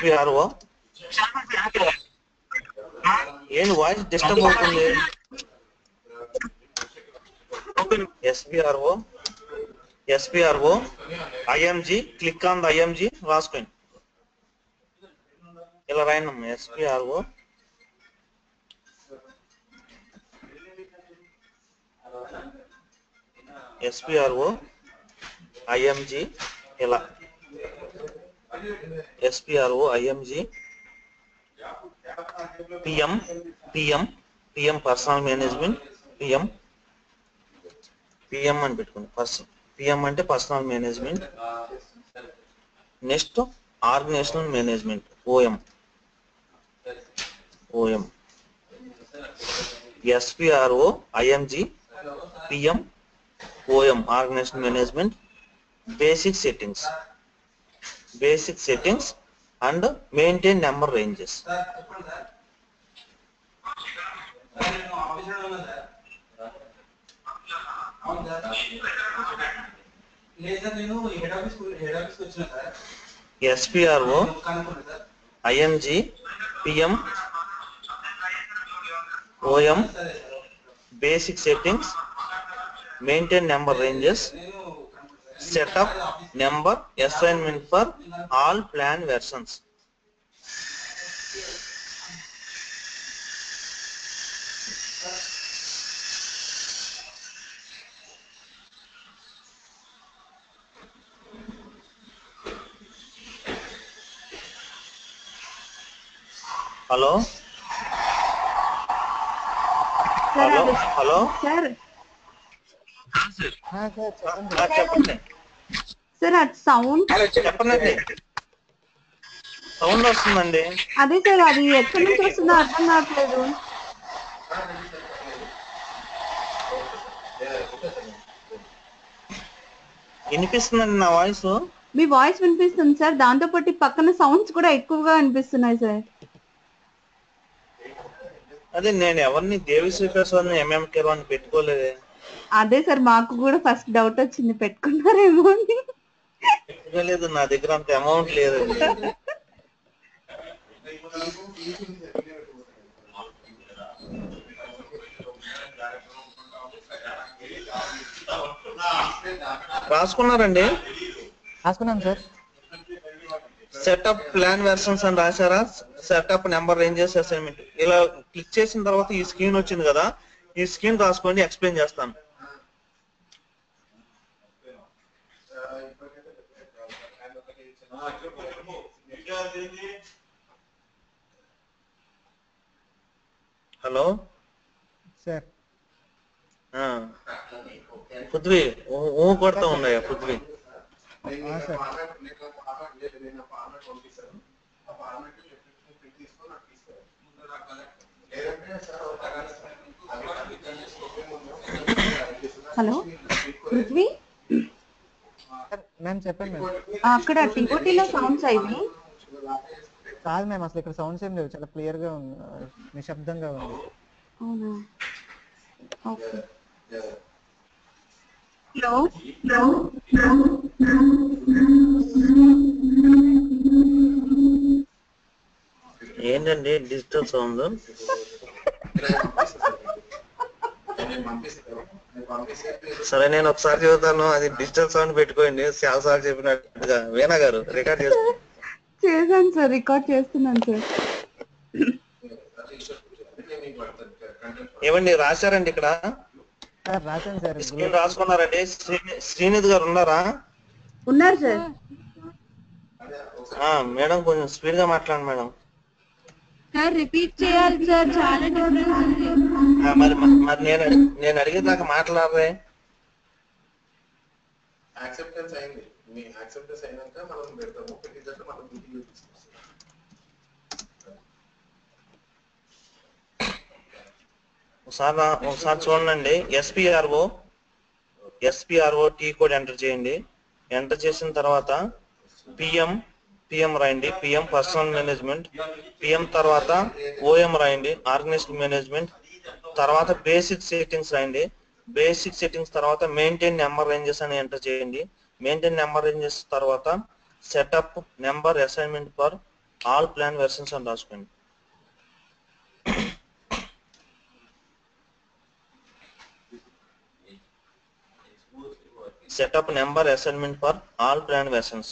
SPRO ఏంటి voice disturb అవుతుంది? SPRO IMG click on the IMG రాసుకోండి. ఇలా రాయండి ఎస్పిఆర్ఓ ఐఎంజి ఇలా SPRO IMG PM PM PM personal management PM అని పెట్టుకోండి. పిఎం అంటే personal management. Next organizational management OM SPRO IMG PM OM organization management basic settings and maintain number ranges. SPRO IMG PM OM basic settings maintain number ranges setup number assignment for all plan versions. Hello sir. చెప్పండి sir అది sound చెప్పండి. Sound వస్తుందండి. అదే sir అది ఎక్కడి నుంచి వస్తుందో అర్థం కావట్లేదు. వినిపిస్తుందండి నా వాయిస్? మీ వాయిస్ వినిపిస్తుంది సార్, దాంతో పాటు పక్కన సౌండ్స్ కూడా ఎక్కువగా వినిపిస్తున్నాయి సార్. అదే నేను ఎవరిని దేవిశ్రీ ప్రసాద్ ఎంఎంకేలో అని పెట్టుకోలేదే. అదే సార్ మాకు కూడా ఫస్ట్ డౌట్ వచ్చింది, పెట్టుకున్నారేమో అని. లేదు, నా దగ్గర అంత అమౌంట్ లేదు. రాసుకున్నారండి? రాసుకున్నాం సార్. సెటప్ ప్లాన్ వెర్షన్స్ అని రాశారా? సెటప్ నెంబర్ రేంజెస్ అసైన్మెంట్ ఇలా క్లిక్ చేసిన తర్వాత ఈ స్క్రీన్ వచ్చింది కదా, ఈ స్క్రీన్ రాసుకోండి, ఎక్స్ప్లెయిన్ చేస్తాను. Hello sir. పృథ్వీ కొడతా ఉన్నాయా? పృథ్వీ హలో పృథ్వీ మ్యామ్ చెప్పండి మ్యామ్. అక్కడ టీఓటీలో సౌండ్స్ అయ్యి కాదు మ్యామ్, అసలు ఇక్కడ సౌండ్స్ ఏం లేవు, చాలా క్లియర్ గా ఉంది, నిశ్శబ్దంగా ఉంది. అవునా? ఓకే. ఏంటండి డిజిటల్ సౌండ్? సరే నేను ఒకసారి చెబుతాను, అది డిజిటల్ సౌండ్ పెట్టుకోండి. చాలా సార్లు చెప్పినట్టుగా. వీణా గారు రికార్డ్ చేశాను సార్, రికార్డ్ చేస్తున్నాను సార్. ఏమండి రాశారండి ఇక్కడ? రాశాను సార్. స్క్రీన్ రాసుకున్నారండి? శ్రీనిధి గారు ఉన్నారా? ఉన్నారు సార్. మేడం కొంచెం స్పీడ్ గా మాట్లాడండి మేడం. సార్ రిపీట్ చేయాలి సార్, చాలా డిఫరెన్స్ ఉంది. మరి నేను అడిగేదాకా మాట్లాడరే? యాక్సెప్టెన్స్ అయింది. మీ యాక్సెప్టెన్స్ అయినాక మనం పెడతాము. ఒకటి మనం మీటింగ్ ఒకసారి చూడండి. ఎస్పిఆర్ఓ టీ కోడ్ ఎంటర్ చేయండి. ఎంటర్ చేసిన తర్వాత పిఎం రాయండి. PM personal management. పిఎం తర్వాత ఓఎం రాయండి, ఆర్గనైజేషన్ మేనేజ్మెంట్. తర్వాత బేసిక్ సెట్టింగ్స్ రాయండి. బేసిక్ సెట్టింగ్స్ తర్వాత మెయింటైన్ నెంబర్ రేంజెస్ అని ఎంటర్ చేయండి. మెయింటైన్ నెంబర్ రేంజెస్ తర్వాత setup number assignment for all plan versions అని రాసుకోండి. Setup number assignment for all plan versions.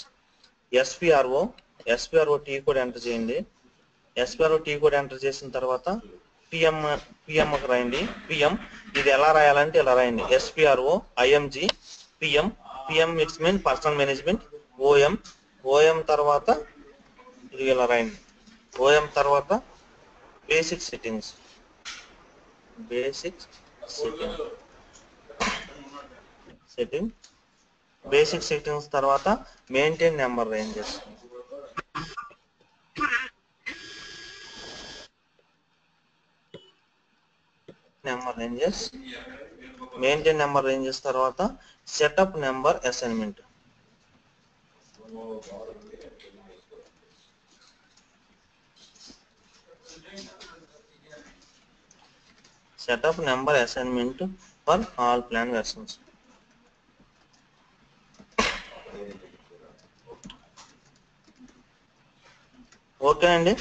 SPRO T code enter చేయండి. SPRO T code enter చేసిన తర్వాత పిఎంకి రాయండి. పిఎం ఇది ఎలా రాయాలంటే ఇలా రాయండి. SPRO IMG PM it's mean personnel management. OM తర్వాత ఇది ఇలా రాయండి. ఓఎం తర్వాత బేసిక్ సెట్టింగ్స్ తర్వాత maintain number ranges. Maintain number ranges తర్వాత setup number assignment. Setup number assignment for all plan versions. Okay అండి.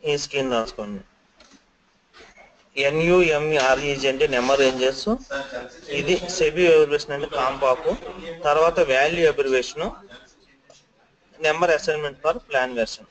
ఈ స్క్రీన్ రాసుకోండి. NUMEREG అంటే నెంబర్ రేంజెస్. ఇది సెబీ అబ్రివేషన్ అంటే కాంపాకు. తర్వాత value abbreviation. Number assignment for plan version.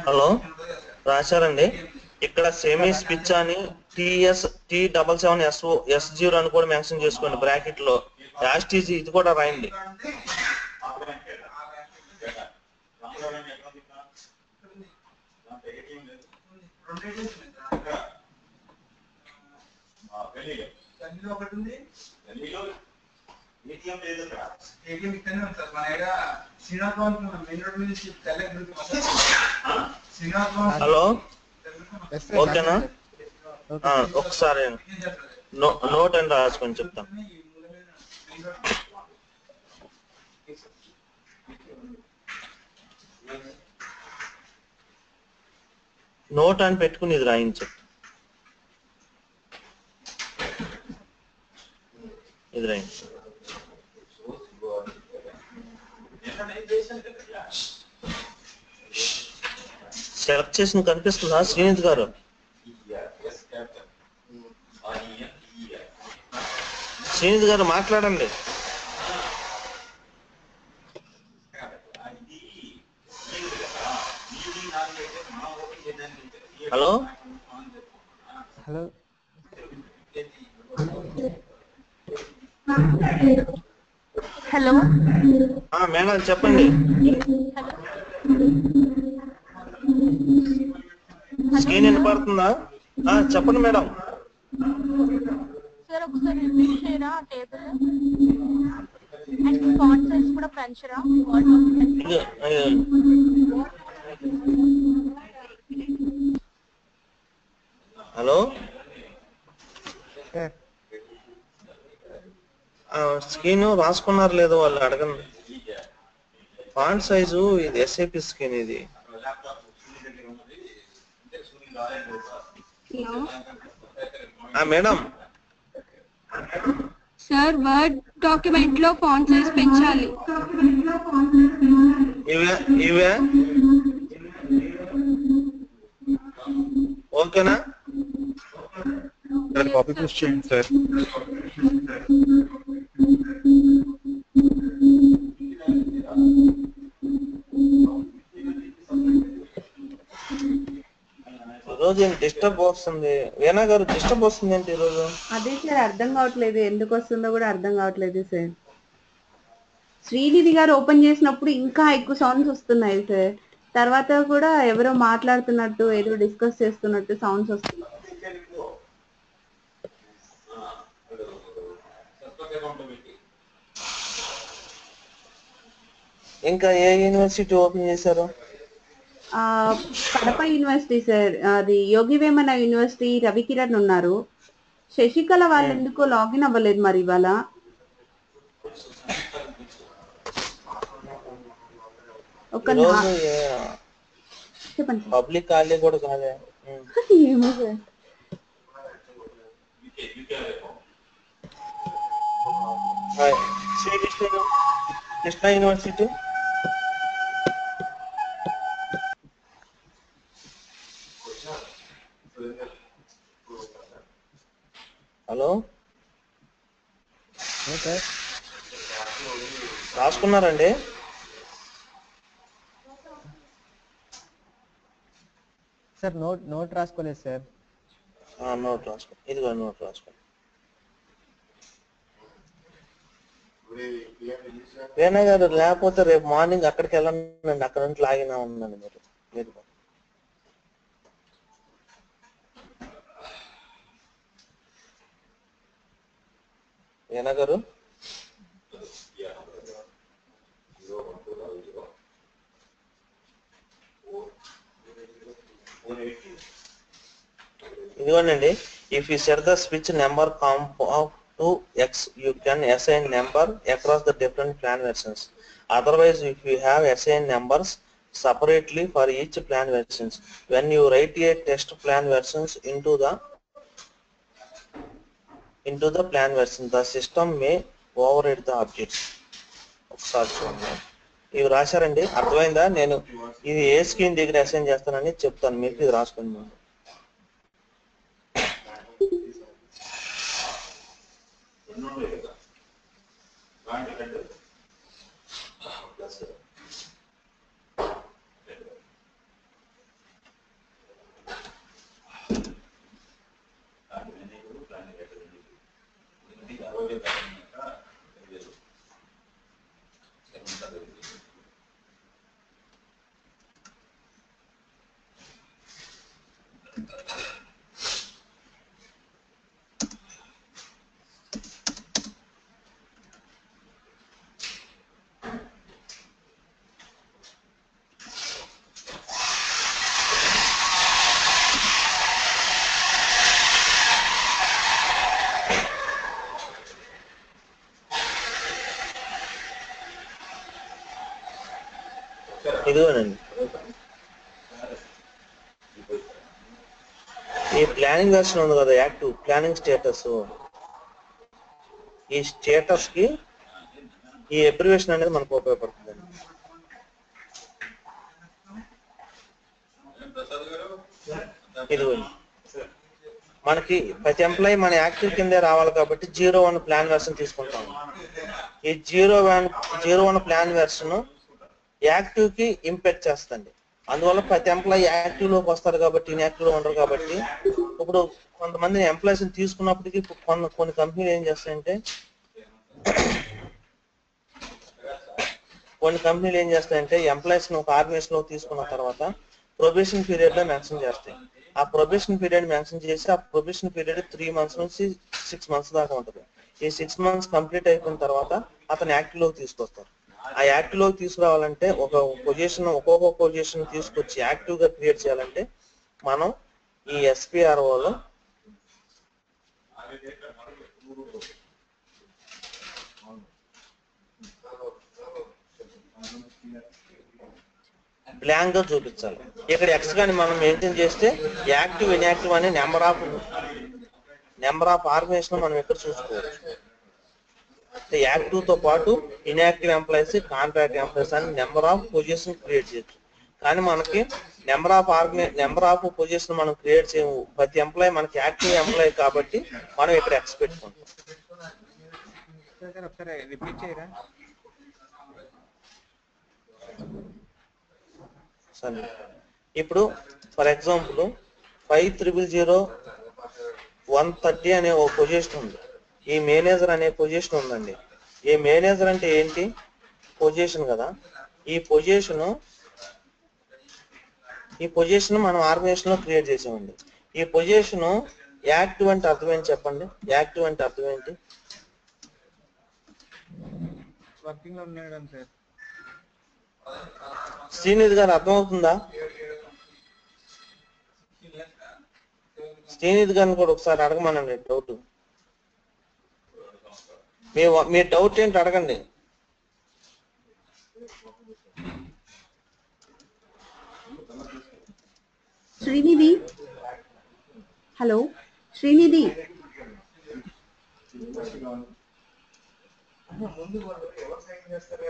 Hello రాశారండి. ఇక్కడ సెమీ స్విచ్ అని T77SO అని కూడా మెన్షన్ చేసుకోండి బ్రాకెట్ లో. యాస్టీజీ ఇది కూడా రాయండి. హలో ఓకేనా? ఒకసారి నోట్ అని రాసుకొని చెప్తాను. నోట్ అని పెట్టుకుని ఇది రాయించు. ఇది రాయించు. సెలెక్ట్ చేసిన కనిపిస్తుందా శ్రీనిధి గారు? శ్రీనిధి గారు మాట్లాడండి. హలో హలో హలో మేడం చెప్పండి. స్క్రీన్ వినపడుతుందా? చెప్పండి మేడం. సార్ ఒకసారి రిపీట్ చేయరా టేబుల్ అండ్ ఫాంట్ సైజ్ కూడా పెంచరా? హలో స్క్రీన్ రాసుకున్నారు లేదో వాళ్ళు అడగండి. ఫాంట్ సైజు ఇది SAP స్క్రీన్ ఇది. మేడం సార్ వర్డ్ డాక్యుమెంట్ లో ఫాంట్ సైజ్ పెంచాలి. ఇవే ఓకేనా? కాపీ పేస్ట్ చేయండి సార్. ఈరోజు ఏం డిస్టర్బ్ వస్తుంది? వీణా గారు డిస్టర్బ్ వస్తుంది ఏంటి ఈరోజు? అదే సార్ అర్థం కావట్లేదు, ఎందుకు వస్తుందో కూడా అర్థం కావట్లేదు సార్. శ్రీనిధి గారు ఓపెన్ చేసినప్పుడు ఇంకా ఎక్కువ సౌండ్స్ వస్తున్నాయి సార్. తర్వాత కూడా ఎవరో మాట్లాడుతున్నట్టు, ఏదో డిస్కస్ చేస్తున్నట్టు సౌండ్స్ వస్తున్నాయి. ఇంకా ఏ యూనివర్సిటీ ఓపెన్ చేశారు? ఆ, కడప యూనివర్సిటీ సార్, అది యోగి వేమన యూనివర్సిటీ రవికిరణ్ ఉన్నారు. శశికళ వాళ్ళు ఎందుకో లాగిన్ అవ్వలేదు మరి ఇవాళ. ఒక ఈరోజు చెప్పండి సార్. పబ్లిక్ హాలిడే కూడా కాదే. ఏమో sir. Krishna university hello sir రాసుకున్నారండి? సార్ నోట్ రాసుకోలేదు సార్. నోట్ రాసుకో, ఇదిగో నోట్ రాసుకో. వేణా గారు లేకపోతే రేపు మార్నింగ్ అక్కడికి వెళ్ళండి, అక్కడ నుంచి లాగినా ఉందండి మీరు. వేణా గారు ఇదిగోనండి. If you set the switch number comp off to X, you can assign number across the different plan versions. Otherwise, if you have assigned numbers separately for each plan versions, when you write a test plan versions into the plan version, the system may override the objects. ఒకసారి చూడండి, ఇవి రాశారండి, అర్థమైందా? నేను ఇది ఏ screen దగ్గర assign చేస్తానని చెప్తాను మీకు, ఇది రాసుకోండి. ఇదిగోనండి, ఈ ప్లానింగ్ వెర్షన్ ఉంది కదా, యాక్టివ్ ప్లానింగ్ స్టేటస్, ఈ స్టేటస్ కి ఈ అబ్రివేషన్ అనేది మనకు ఉపయోగపడుతుందండి. ఇదిగోండి, మనకి ప్రతి ఎంప్లాయీ మన యాక్టివ్ కిందే రావాలి కాబట్టి 01 ప్లాన్ వెర్షన్ తీసుకుంటాం. ఈ 01 ప్లాన్ వెర్షన్ యాక్టివ్ కి ఇంపాక్ట్ చేస్తుంది. అందువల్ల ప్రతి ఎంప్లాయీ యాక్టివ్ లోకి వస్తారు కాబట్టి ఇన్యాక్టివ్ లో ఉండరు కాబట్టి, ఇప్పుడు కొంతమంది ఎంప్లాయీస్ తీసుకున్నప్పటికీ కొన్ని కంపెనీలు ఏం చేస్తాయంటే ఎంప్లాయీస్ ని ఒక ఆర్గనైజేషన్ లో తీసుకున్న తర్వాత ప్రొబేషన్ పీరియడ్ లో మెన్షన్ చేస్తాయి. ఆ ప్రొబేషన్ పీరియడ్ మెన్షన్ చేసి, ఆ ప్రొబేషన్ పీరియడ్ 3 months నుంచి 6 months దాకా ఉంటుంది. ఈ 6 months కంప్లీట్ అయిపోయిన తర్వాత అతను యాక్టివ్ లోకి తీసుకొస్తారు. ఆ యాక్టివ్ లోకి తీసుకురావాలంటే ఒక్కొక్క పొజిషన్ తీసుకొచ్చి యాక్టివ్ గా క్రియేట్ చేయాలంటే మనం ఈ SPROలో బ్లాంక్ గా చూపించాలి. ఇక్కడ ఎక్స్ గాని మనం మెయింటైన్ చేస్తే యాక్టివ్ ఇన్యాక్టివ్ అనే నెంబర్ ఆఫ్ ఆర్గనైజేషన్ మనం ఇక్కడ చూసుకోవచ్చు. యాక్టివ్ తో పాటు ఇన్యాక్టివ్ ఎంప్లాయీస్, కాంట్రాక్ట్ ఎంప్లాయీస్ అని నెంబర్ ఆఫ్ పొజిషన్ క్రియేట్ చేయొచ్చు. కానీ మనకి నెంబర్ ఆఫ్ పొజిషన్ మనం క్రియేట్ చేయము. ప్రతి ఎంప్లాయీ మనకి యాక్టివ్ ఎంప్లాయీ కాబట్టి మనం ఇక్కడ ఎక్స్ పెట్టుకుంటాం. సరే, ఇప్పుడు ఫర్ ఎగ్జాంపుల్ 500130 అనే ఒక పొజిషన్ ఉంది. ఈ మేనేజర్ అనే పొజిషన్ ఉందండి. ఈ మేనేజర్ అంటే ఏంటి? పొజిషన్ కదా. ఈ పొజిషన్ మనం ఆర్గనైజేషన్ లో క్రియేట్ చేసామండి. ఈ పొజిషన్ యాక్టివ్ అంటే అర్థం ఏంటి చెప్పండి? యాక్టివ్ అంటే అర్థం ఏంటి? వర్కింగ్ లో ఉన్నాడు సార్. శ్రీనిధి గారు అర్థమవుతుందా? శ్రీనిధి గారిని కూడా ఒకసారి అడగమనండి డౌట్. మీ డౌట్ ఏంటి అడగండి. శ్రీనిధి, హలో శ్రీనిధి. ముందు వాళ్ళు ఎవరు సైన్ చేస్తారు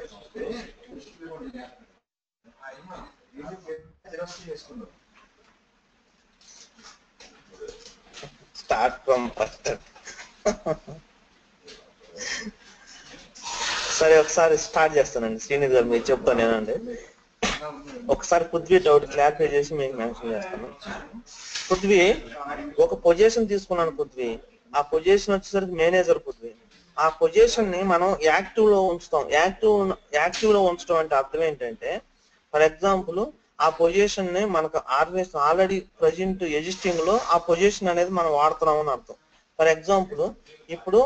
చేసుకున్నారు. Start from first. సరే ఒకసారి స్టార్ట్ చేస్తానండి. శ్రీనిధి గారు మీరు చెప్తాను నేనండి. ఒకసారి పృథ్వీ డౌట్ క్లారిఫై చేసి మీకు మెన్షన్ చేస్తాను. పృథ్వీ ఒక పొజిషన్ తీసుకున్నాను పృథ్వీ. ఆ పొజిషన్ వచ్చేసరికి మేనేజర్ పృథ్వీ. ఆ పొజిషన్ ని మనం యాక్టివ్ లో ఉంచుతాం. యాక్టివ్ లో ఉంచడం అంటే అర్థం ఏంటంటే, ఫర్ ఎగ్జాంపుల్ ఆ పొజిషన్ ని మనకు ఆర్గనైజేషన్ ఆల్రెడీ ప్రజెంట్ ఎగ్జిస్టింగ్ లో ఆ పొజిషన్ అనేది మనం వాడుతున్నాం అని అర్థం. ఫర్ ఎగ్జాంపుల్ ఇప్పుడు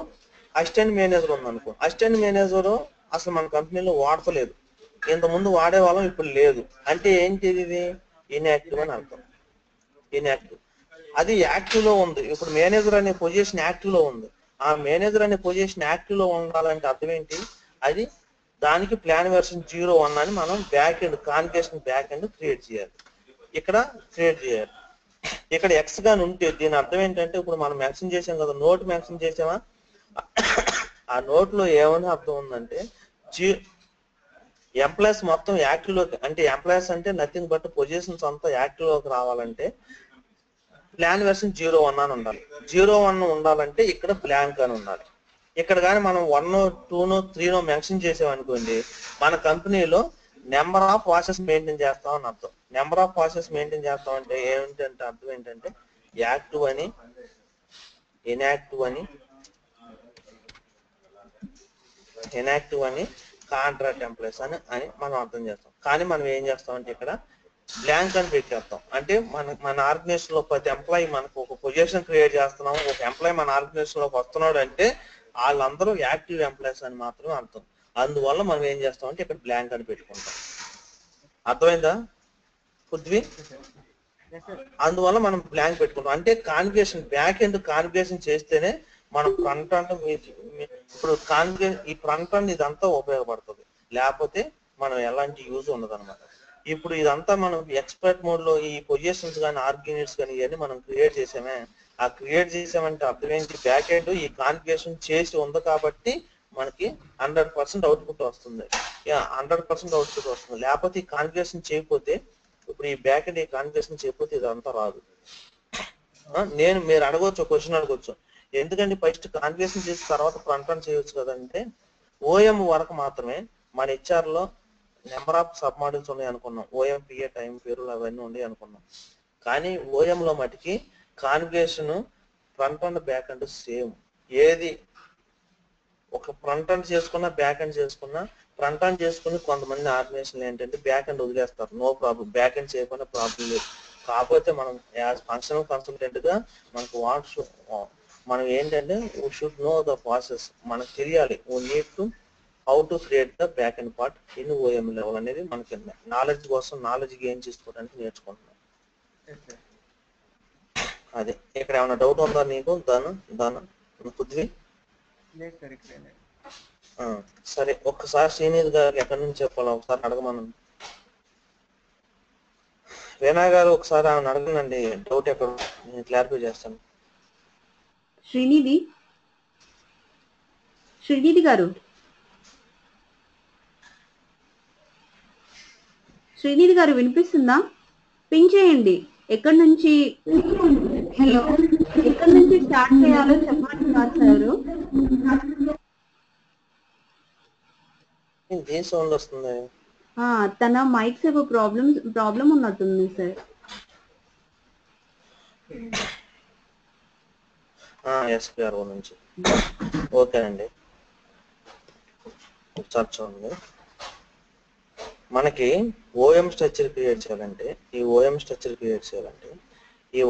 అసిస్టెంట్ మేనేజర్ ఉందనుకో, అసిస్టెంట్ మేనేజర్ అసలు మన కంపెనీలో వాడతలేదు. ఇంతకుముందు వాడేవాళ్ళం, ఇప్పుడు లేదు. అంటే ఏంటి ఇది? ఇన్యాక్టివ్ అని అర్థం. ఇన్యాక్టివ్. అది యాక్టివ్ లో ఉంది. ఇప్పుడు మేనేజర్ అనే పొజిషన్ యాక్టివ్ లో ఉంది. ఆ మేనేజర్ అనే పొజిషన్ యాక్టివ్ లో ఉండాలంటే అర్థం ఏంటి? అది దానికి ప్లాన్ వెర్షన్ 01 అని మనం back end configuration back end create చేయాలి. ఇక్కడ క్రియేట్ చేయాలి. ఇక్కడ ఎక్స్ గాని ఉంటే దీని అర్థం ఏంటంటే, ఇప్పుడు మనం మెన్షన్ చేసాం కదా, నోట్ మెన్షన్ చేసామా, ఆ నోట్ లో ఏమని అర్థం ఉందంటే, ఎంప్లాయీస్ మొత్తం యాక్టివ్ లోకి, అంటే ఎంప్లాయీస్ అంటే నథింగ్ బట్ పొజిషన్స్ అంతా యాక్టివ్ లోకి రావాలంటే ప్లాన్ వెర్షన్ 01 అని ఉండాలి. 01 ఉండాలంటే ఇక్కడ బ్లాంక్ అని ఉండాలి. ఇక్కడ కానీ మనం 1, 2, 3 మెన్షన్ చేసామనుకోండి, మన కంపెనీలో నెంబర్ ఆఫ్ ప్రాసెస్ మెయింటైన్ చేస్తాం అని అర్థం. నెంబర్ ఆఫ్ ప్రాసెస్ మెయింటైన్ చేస్తాం అంటే ఏంటంటే అర్థం ఏంటంటే యాక్టివ్ అని, ఇన్యాక్టివ్ అని, కాంట్రాక్ట్ ఎంప్లాయీస్ అని మనం అర్థం చేస్తాం. కానీ మనం ఏం చేస్తామంటే ఇక్కడ బ్లాంక్ అని పెట్టేస్తాం. అంటే మన ఆర్గనైజేషన్ లో ప్రతి ఎంప్లాయీ, మనకు ఒక పొజిషన్ క్రియేట్ చేస్తున్నాము, ఒక ఎంప్లాయీ మన ఆర్గనైజేషన్ లోకి వస్తున్నాడు అంటే వాళ్ళందరూ యాక్టివ్ ఎంప్లాయీస్ అని మాత్రమే అర్థం. అందువల్ల మనం ఏం చేస్తామంటే ఇక్కడ బ్లాంక్ అని పెట్టుకుంటాం. అర్థమైందా పృథ్వీ? అందువల్ల మనం బ్లాంక్ పెట్టుకుంటాం. అంటే కాన్ఫిగరేషన్ బ్యాక్ ఎండ్ కాన్ఫిగరేషన్ చేస్తేనే మనం ఫ్రంట్ అండ్ ఇప్పుడు ఈ ఫ్రంట్ అండ్ ఇదంతా ఉపయోగపడుతుంది. లేకపోతే మనం ఎలాంటి యూజ్ ఉండదు అనమాట. ఇప్పుడు ఇదంతా మనం ఎక్స్పర్ట్ మోడ్ లో ఈ పొజిషన్స్ కానీ ఆర్గ్యుమెంట్స్ కానీ ఇవన్నీ మనం క్రియేట్ చేసామే. ఆ క్రియేట్ చేసామంటే అర్థం ఏంటి? బ్యాక్ ఎండ్ ఈ కాన్ఫిగరేషన్ చేసి ఉంది కాబట్టి మనకి 100% అవుట్పుట్ వస్తుంది. 100% అవుట్పుట్ వస్తుంది. లేకపోతే ఈ కాన్ఫిగరేషన్ చేయకపోతే, ఇప్పుడు ఈ బ్యాక్ ఎండ్ ఈ కాన్ఫిగరేషన్ చేయకపోతే ఇదంతా రాదు. మీరు అడగవచ్చు, క్వశ్చన్ అడగవచ్చు, ఎందుకంటే ఫస్ట్ కాన్ఫిగరేషన్ చేసిన తర్వాత ఫ్రంట్ అండ్ చేయొచ్చు కదంటే, ఓఎం వరకు మాత్రమే మన హెచ్ఆర్ లో నెంబర్ ఆఫ్ సబ్ మోడల్స్ ఉన్నాయి అనుకున్నాం. ఓఎం పిఏ టైం పేరు అవన్నీ ఉన్నాయి అనుకున్నాం. కానీ ఓఎం లో మటుకి configuration front and back and same. ఏది ఒక ఫ్రంట్ అండ్ చేసుకున్నా బ్యాక్ అండ్ చేసుకున్నా, ఫ్రంట్ అండ్ చేసుకుని కొంతమంది ఆర్గనైజేషన్లు ఏంటంటే బ్యాక్ అండ్ వదిలేస్తారు. నో ప్రాబ్లం, బ్యాక్ అండ్ చేయకుండా ప్రాబ్లం లేదు. కాకపోతే మనం యాజ్ ఫంక్షనల్ కన్సల్టెంట్ గా మనకు మనం ఏంటంటే we should know the process. మనకు తెలియాలి, we need to how to create the back and part in OM level అనేది మనకి నాలెడ్జ్ కోసం, నాలెడ్జ్ గెయిన్ చేసుకోవడానికి నేర్చుకుంటున్నాం. అదే ఇక్కడ ఏమైనా డౌట్ ఉందా నీకు? దాని పృథ్వీ? సరే ఒక్కసారి శ్రీనిధి గారికి ఎక్కడి నుంచి చెప్పాలో ఒకసారి అడగమను. వేనా గారు ఒకసారి ఆమెను అడగనండి, డౌట్ ఎక్కడ నేను క్లారిఫై చేస్తాను. శ్రీనిధి గారు, శ్రీనిధి గారు వినిపిస్తుందా? పింక్ చేయండి. ఎక్కడి నుంచి స్టార్ట్ చేయాలో చెప్పండి సార్. ఏం సౌండ్ వస్తుంది? తన మైక్స్ ఏవో ప్రాబ్లం ఉన్నట్టుంది సార్. SPRO నుంచి. ఓకేనండి, ఒకసారి చూడండి. మనకి ఓఎం స్ట్రక్చర్ క్రియేట్ చేయాలంటే ఈ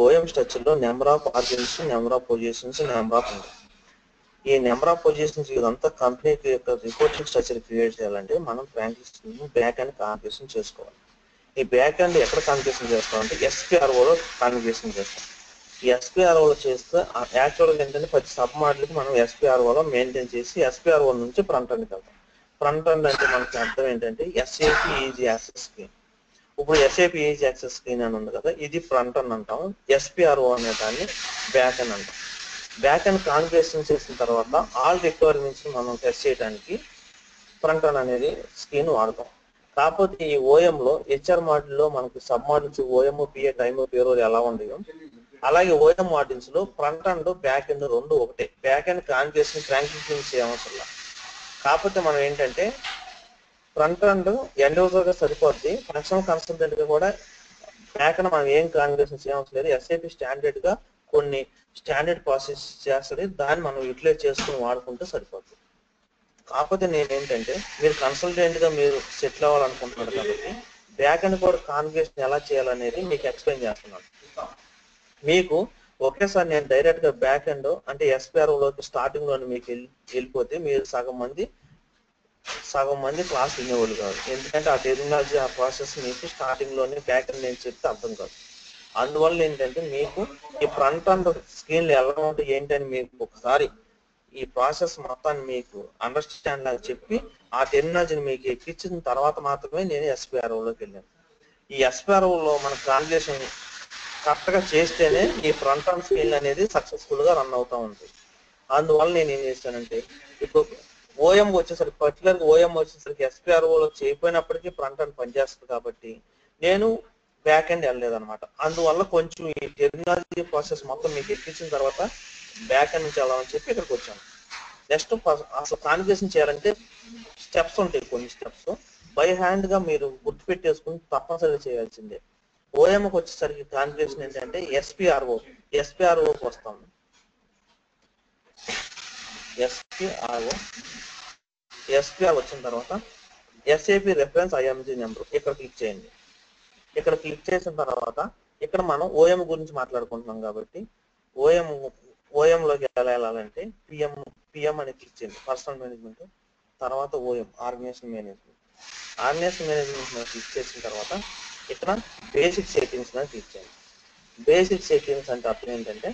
ఓఎం స్ట్రక్చర్లో number of organs, number of positions, number of ఉంటాయి. ఈ నెంబర్ ఆఫ్ పొజిషన్స్ ఇదంతా కంపెనీకి యొక్క రిపోర్టింగ్ స్ట్రక్చర్ క్రియేట్ చేయాలంటే మనం బ్యాక్ అండ్ కాన్ఫిగరేషన్ చేసుకోవాలి. ఈ బ్యాక్ అండ్ ఎక్కడ కాన్ఫిగరేషన్ చేస్తామంటే SPROలో కాన్ఫిగరేషన్ చేస్తాం. ఈ SPROలో చేస్తే యాక్చువల్గా ఏంటంటే ప్రతి సబ్ మోడల్కి మనం SPROలో మెయింటైన్ చేసి SPRO నుంచి ఫ్రంట్ ఎండ్కి వెళ్తాం. ఫ్రంట్ ఎండ్ అంటే మనకి అర్థం ఏంటంటే SAP ఈజీ యాక్సెస్ స్క్రీన్. ఇప్పుడు SAP ఈజీ యాక్సెస్ స్క్రీన్ అని ఉంది కదా, ఇది ఫ్రంట్ ఎండ్ అంటాం. SPRO అనే దాన్ని బ్యాక్ ఎండ్ అంటాం. బ్యాక్ ఎండ్ కాన్ఫిగరేషన్ చేసిన తర్వాత ఆల్ రిక్వైర్మెంట్స్ మనం టెస్ట్ చేయడానికి ఫ్రంట్ ఎండ్ అనేది స్క్రీన్ వాడతాం. కాకపోతే ఈ ఓఎంలో HR మోడల్లో మనకి sub models OM, PA, time, payroll ఎలా ఉన్నాయో అలాగే OM మోడల్స్ లో ఫ్రంట్ ఎండ్ బ్యాక్ ఎండ్ రెండు ఒకటే. బ్యాక్ ఎండ్ కాన్ఫిగరేషన్ ట్రాన్స్లేషన్ చేయవసరం. కాకపోతే మనం ఏంటంటే ఫ్రంట్ ఎండ్ ఎండ్ యూజర్ గా సరిపోద్ది, ఫంక్షనల్ కన్సల్టెంట్ గా కూడా బ్యాక్ ఎండ్ మనం ఏం కాన్ఫిగరేషన్ చేయవసరం లేదు. SAP స్టాండర్డ్ గా కొన్ని స్టాండర్డ్ ప్రాసెస్ చేస్తుంది, దాన్ని మనం యూటిలైజ్ చేసుకుని వాడుకుంటే సరిపోతుంది. కాకపోతే నేను ఏంటంటే మీరు కన్సల్టెంట్ గా మీరు సెటిల్ అవ్వాలనుకుంటున్నారు కాబట్టి బ్యాక్ ఎండ్ కూడా కాన్ఫిగరేషన్ ఎలా చేయాలనేది మీకు ఎక్స్ప్లెయిన్ చేస్తున్నాను. మీకు ఒకేసారి నేను డైరెక్ట్ గా బ్యాక్ ఎండ్ అంటే SPROలోకి స్టార్టింగ్ లోని మీకు వెళ్ళిపోతే మీరు సగం మంది క్లాస్ వినేవాళ్ళు కాదు. ఎందుకంటే ఆ టెక్నాలజీ ఆ ప్రాసెస్ మీకు స్టార్టింగ్ లోనే బ్యాక్ ఎండ్ నేను చెప్తే అర్థం కాదు. అందువల్ల ఏంటంటే మీకు ఈ ఫ్రంట్ ఎండ్ స్క్రీన్లు ఎలా ఉంటాయి ఏంటని మీకు ఒకసారి ఈ ప్రాసెస్ మొత్తాన్ని మీకు అండర్స్టాండ్ లాగా చెప్పి ఆ టెక్నాలజీని మీకు ఎక్కించిన తర్వాత మాత్రమే నేను SPROలోకి వెళ్ళాను. ఈ SPROలో మన కాన్ఫిగరేషన్ కరెక్ట్ గా చేస్తేనే ఈ ఫ్రంట్ ఎండ్ స్క్రీన్ అనేది సక్సెస్ఫుల్ గా రన్ అవుతా ఉంటుంది. అందువల్ల నేను ఏం చేశానంటే ఇప్పుడు OM వచ్చేసరికి పర్టికులర్ గా OM వచ్చేసరికి SPROలో చేయకపోయినప్పటికీ ఫ్రంట్ ఎండ్ పనిచేస్తుంది కాబట్టి నేను బ్యాక్ ఎండ్ వెళ్ళలేదన్నమాట. అందువల్ల కొంచెం ఈ టెక్నాలజీ ప్రాసెస్ మొత్తం మీకు ఎక్కించిన తర్వాత బ్యాక్ ఎండ్ నుంచి వెళ్ళాలని చెప్పి ఇక్కడికి వచ్చాను. నెక్స్ట్ అసలు కాన్ఫిగరేషన్ చేయాలంటే స్టెప్స్ ఉంటాయి, కొన్ని స్టెప్స్ బై హ్యాండ్ గా మీరు గుర్తుపెట్టేసుకుని తప్పనిసరిగా చేయాల్సిందే. OMకి వచ్చేసరికి కాన్ఫిగరేషన్ ఏంటంటే SPROకి వస్తాం. SPR వచ్చిన తర్వాత SAP రెఫరెన్స్ IMG నెంబర్ ఇక్కడ క్లిక్ చేయండి. ఇక్కడ క్లిక్ చేసిన తర్వాత ఇక్కడ మనం OM గురించి మాట్లాడుకుంటున్నాం కాబట్టి OMలోకి ఎలా వెళ్ళాలంటే PM అని క్లిక్ చేయండి. పర్సనల్ మేనేజ్మెంట్ తర్వాత OM ఆర్గనైజేషన్ మేనేజ్మెంట్ క్లిక్ చేసిన తర్వాత ఇక్కడ బేసిక్ సెట్టింగ్స్ అని క్లిక్ చేయండి. బేసిక్ సెట్టింగ్స్ అంటే అర్థం ఏంటంటే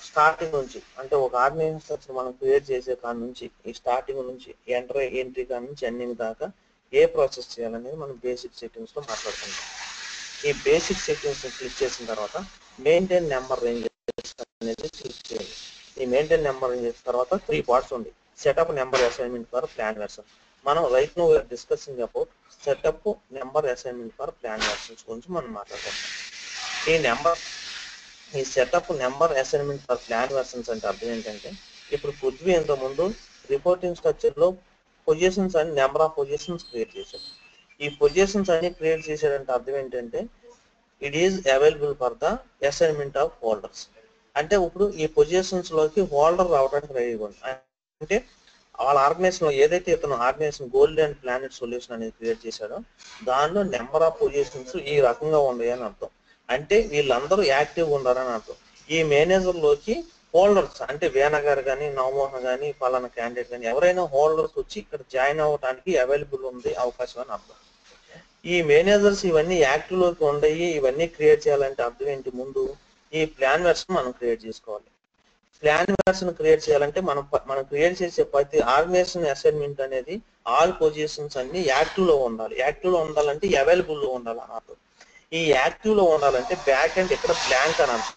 స్టార్టింగ్ నుంచి అంటే ఒక ఆర్గనైజేషన్ స్ట్రక్చర్ మనం క్రియేట్ చేసే కాడి నుంచి ఈ స్టార్టింగ్ నుంచి ఎంట్రీ కాడి నుంచి అన్ని దాకా ఏ ప్రాసెస్ చేయాలనేది మనం బేసిక్ సెట్టింగ్స్ లో మాట్లాడుకుంటాం. ఈ బేసిక్ సెట్టింగ్స్ క్లిక్ చేసిన తర్వాత మెయింటైన్ నెంబర్ రేంజెస్ అనేది క్లిక్ చేయండి. ఈ మెయింటైన్ నెంబర్ రేంజెస్ తర్వాత 3 పార్ట్స్ ఉంది. Setup number assignment for plan version. మనం right now we are discussing about setup number assignment for plan versions గురించి మనం మాట్లాడుకుంటాం. ఈ setup number assignment for plan versions అంటే అర్థం ఏంటంటే ఇప్పుడు పృథ్వీ ఇంత ముందు రిపోర్టింగ్ స్ట్రక్చర్ లో పొజిషన్స్ అని నెంబర్ ఆఫ్ పొజిషన్స్ క్రియేట్ చేశాడు. ఈ పొజిషన్స్ అన్ని క్రియేట్ చేశాడంటే అర్థం ఏంటంటే it is available for the assignment of holders. అంటే ఇప్పుడు ఈ పొజిషన్స్ లోకి హోల్డర్ రావడానికి రెడీగా ఉంది. అంటే వాళ్ళ ఆర్గనైజేషన్ లో ఏదైతే ఇతను organization gold and planet solution అనేది క్రియేట్ చేశాడో దానిలో నెంబర్ ఆఫ్ పొజిషన్స్ ఈ రకంగా ఉన్నాయి అని అర్థం. అంటే వీళ్ళందరూ యాక్టివ్గా ఉన్నారని అర్థం. ఈ మేనేజర్ లోకి హోల్డర్స్ అంటే వేణ గారు కానీ నవమోహన్ కానీ పలానా క్యాండిడేట్ కానీ ఎవరైనా హోల్డర్స్ వచ్చి ఇక్కడ జాయిన్ అవ్వడానికి అవైలబుల్ ఉంది అవకాశం అని అర్థం. ఈ మేనేజర్స్ ఇవన్నీ యాక్టివ్ లోకి ఉండయి, ఇవన్నీ క్రియేట్ చేయాలంటే అర్థం ఏంటి, ముందు ఈ ప్లాన్ వెర్షన్ మనం క్రియేట్ చేసుకోవాలి. ప్లాన్ వెర్షన్ క్రియేట్ చేయాలంటే మనం క్రియేట్ చేసే ప్రతి ఆర్గనైజేషన్ అసైన్మెంట్ అనేది ఆల్ పొజిషన్స్ అన్ని యాక్టివ్ లో ఉండాలి. యాక్టివ్ లో ఉండాలంటే అవైలబుల్ లో ఉండాలి అని అర్థం. ఈ యాక్టివ్ లో ఉండాలంటే బ్యాక్ అండ్ ఇక్కడ బ్లాంక్ అని అర్థం.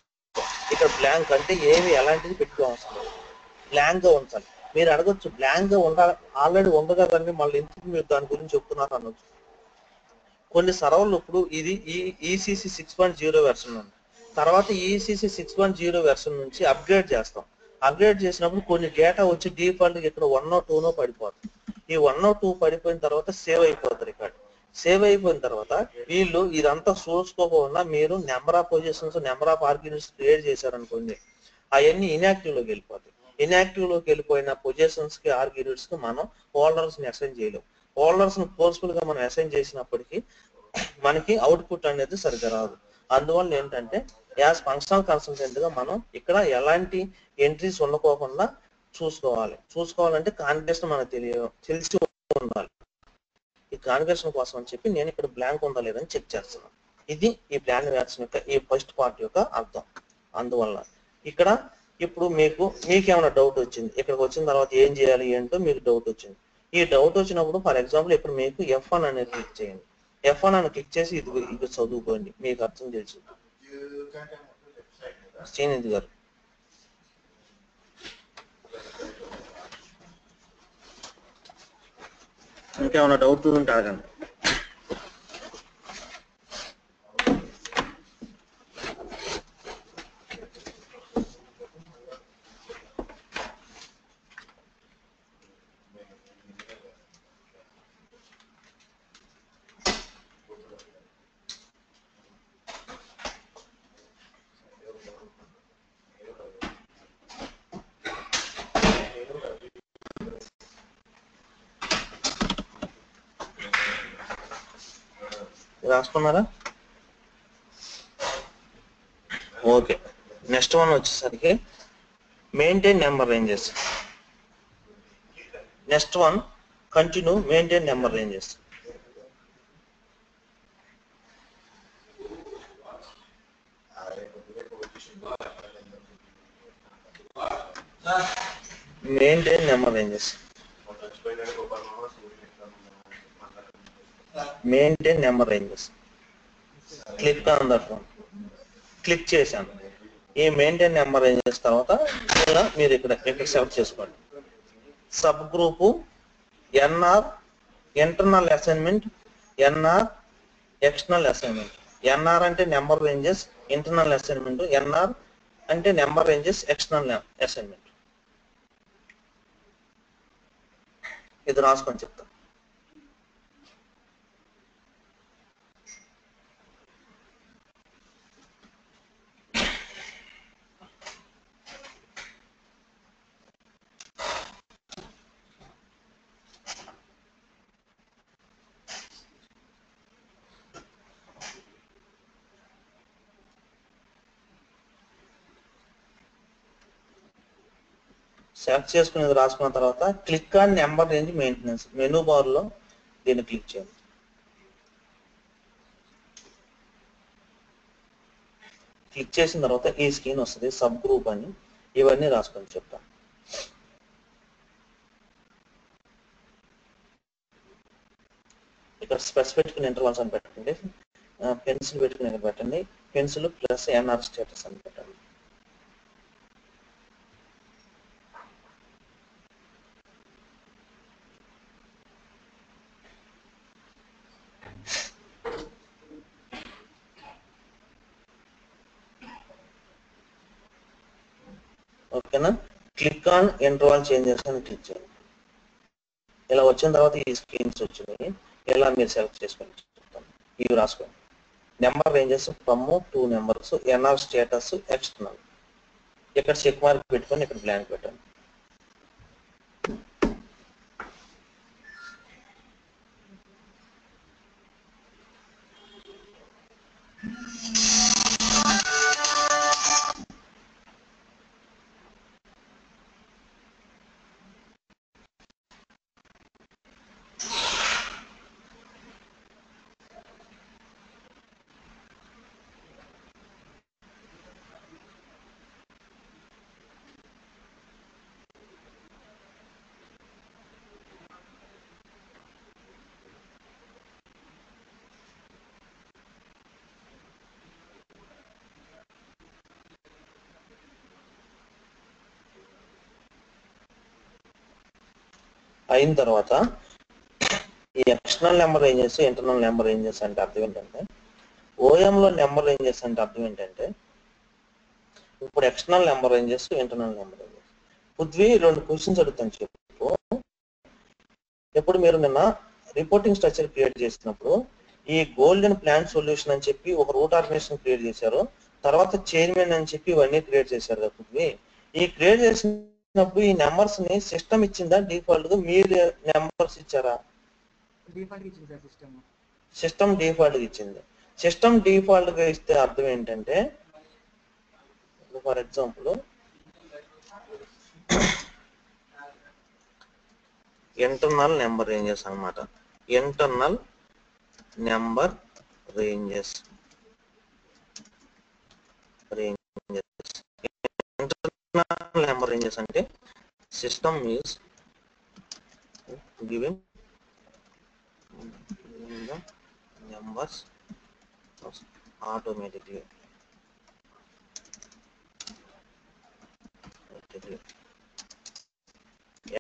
ఇక్కడ బ్లాంక్ అంటే ఏమి ఎలాంటిది పెట్టుకోవాల్సిన లేదు, బ్లాంక్ గా ఉంచాలి. మీరు అడగొచ్చు బ్లాంక్ గా ఉండాలి ఆల్రెడీ ఉంది కదండి మళ్ళీ ఎందుకు మీరు దాని గురించి చెప్తున్నారు అనొచ్చు. కొన్ని సర్వర్లు ఇప్పుడు ఇది ECC 6.0 వెర్షన్ ఉంది, తర్వాత ECC 6.0 వెర్షన్ నుంచి అప్గ్రేడ్ చేస్తాం. అప్గ్రేడ్ చేసినప్పుడు కొన్ని డేటా వచ్చి డిఫాల్ట్ ఇక్కడ 1 or 2 పడిపోతుంది. ఈ 1 or 2 పడిపోయిన తర్వాత సేవ్ అయిపోతుంది రికార్డ్. సేవ్ అయిపోయిన తర్వాత వీళ్ళు ఇదంతా చూసుకోకుండా మీరు number of positions number of arguments create చేశారనుకోండి, అవన్నీ ఇన్యాక్టివ్ లోకి వెళ్ళిపోతాయి. ఇన్యాక్టివ్ లోకి వెళ్ళిపోయిన పొజిషన్స్ కి ఆర్గ్యుమెంట్స్ కి మనం హోల్డర్స్ ని అసైన్ చేయలేము. హోల్డర్స్ ని ఫోర్స్ఫుల్ గా మనం అసైన్ చేసినప్పటికీ మనకి అవుట్పుట్ అనేది సరిగ్గా రాదు. అందువల్ల ఏంటంటే యాజ్ ఫంక్షనల్ కన్సల్టెంట్ గా మనం ఇక్కడ ఎలాంటి ఎంట్రీస్ ఉండకోకుండా చూసుకోవాలంటే కాన్ఫిగరేషన్ మనకు తెలిసి ఉండాలి. ఈ కాన్ఫిగరేషన్ కోసం అని చెప్పి నేను ఇక్కడ బ్లాంక్ ఉందా లేదని చెక్ చేస్తున్నాను. ఇది ఈ ప్లాన్ వ్యాక్సిన్ యొక్క ఈ ఫస్ట్ పార్ట్ యొక్క అర్థం. అందువల్ల ఇక్కడ ఇప్పుడు మీకేమైనా డౌట్ వచ్చింది, ఇక్కడికి వచ్చిన తర్వాత ఏం చేయాలి ఏంటో మీకు డౌట్ వచ్చింది. ఈ డౌట్ వచ్చినప్పుడు ఫర్ ఎగ్జాంపుల్ ఇప్పుడు మీకు F1 అనేది క్లిక్ చేయండి. F1 అని క్లిక్ చేసి ఇది చదువుకోండి, మీకు అర్థం తెలుసు. శ్రీనిధి గారు ఇంకేమైనా డౌట్ ఉంటే అడగండి. రాసుకున్నారా? ఓకే, నెక్స్ట్ వన్ వచ్చేసరికి maintain number ranges. Next one continue maintain number ranges. Maintain number ranges. Maintain number ranges. Click on that one. Click చేశాను. ఈ మెయింటైన్ నెంబర్ రేంజెస్ తర్వాత ఇలా మీరు ఇక్కడ సెలెక్ట్ చేసుకోండి. Sub group NR internal assignment, NR external assignment. NR అంటే number ranges, internal assignment. NR అంటే number ranges, external assignment. ఇది రాసుకొని చెప్తాను. సెలెక్ట్ చేసుకునేది రాసుకున్న తర్వాత click on number range maintenance. Menu bar లో దీన్ని క్లిక్ చేయండి. క్లిక్ చేసిన తర్వాత ఈ స్క్రీన్ వస్తుంది, సబ్ గ్రూప్ అని. ఇవన్నీ రాసుకొని చెప్తాను. ఇక్కడ స్పెస్ పెట్టుకుని ఇంటర్వల్స్ అని పెట్టండి. పెన్సిల్ పెట్టుకుని ఇక్కడ పెట్టండి. పెన్సిల్ ప్లస్ ఎన్ఆర్ స్టేటస్ అని పెట్టండి. ఓకేనా? క్లిక్ ఆన్ ఇంటర్వల్ చేంజెస్ అని క్లిక్ చేయండి. ఇలా వచ్చిన తర్వాత ఈ స్క్రీన్స్ వచ్చినాయి. ఇలా మీరు సెలెక్ట్ చేసుకొని చెప్తాను. ఇవి రాసుకోండి. Number ranges from 2 numbers, NR status, external. ఇక్కడ చెక్ మార్క్ పెట్టుకొని ఇక్కడ బ్లాంక్ పెట్టండి. అయిన తర్వాత ఈ external number ranges, internal number ranges అంటే అర్థం ఏంటంటే, ఓఎం లో నెంబర్ రేంజెస్ అంటే అర్థం ఏంటంటే, ఇప్పుడు external number ranges, internal number ranges. Prithvi 2 questions అడుగుతాను చెప్పు. ఎప్పుడు మీరు నిన్న రిపోర్టింగ్ స్ట్రక్చర్ క్రియేట్ చేసినప్పుడు ఈ గోల్డెన్ ప్లాన్ సొల్యూషన్ అని చెప్పి ఒక రూట్ ఆర్గనైజేషన్ క్రియేట్ చేశారు, తర్వాత చైర్మన్ అని చెప్పి ఇవన్నీ క్రియేట్ చేశారు కాబట్టి ఈ క్రియేట్ చేసినప్పుడు ఈ నెంబర్స్ ని సిస్టమ్ ఇచ్చిందా డిఫాల్ట్ గా మీరు నెంబర్స్ ఇచ్చారా? డిఫాల్ట్ ఇచ్చింది సార్ సిస్టమ్. సిస్టమ్ డిఫాల్ట్ గా ఇచ్చింది. సిస్టమ్ డిఫాల్ట్ గా ఇస్తే అర్థం ఏంటంటే for example internal number ranges అన్నమాట. Internal number ranges internal number ranges అంటే system is giving the numbers automatically.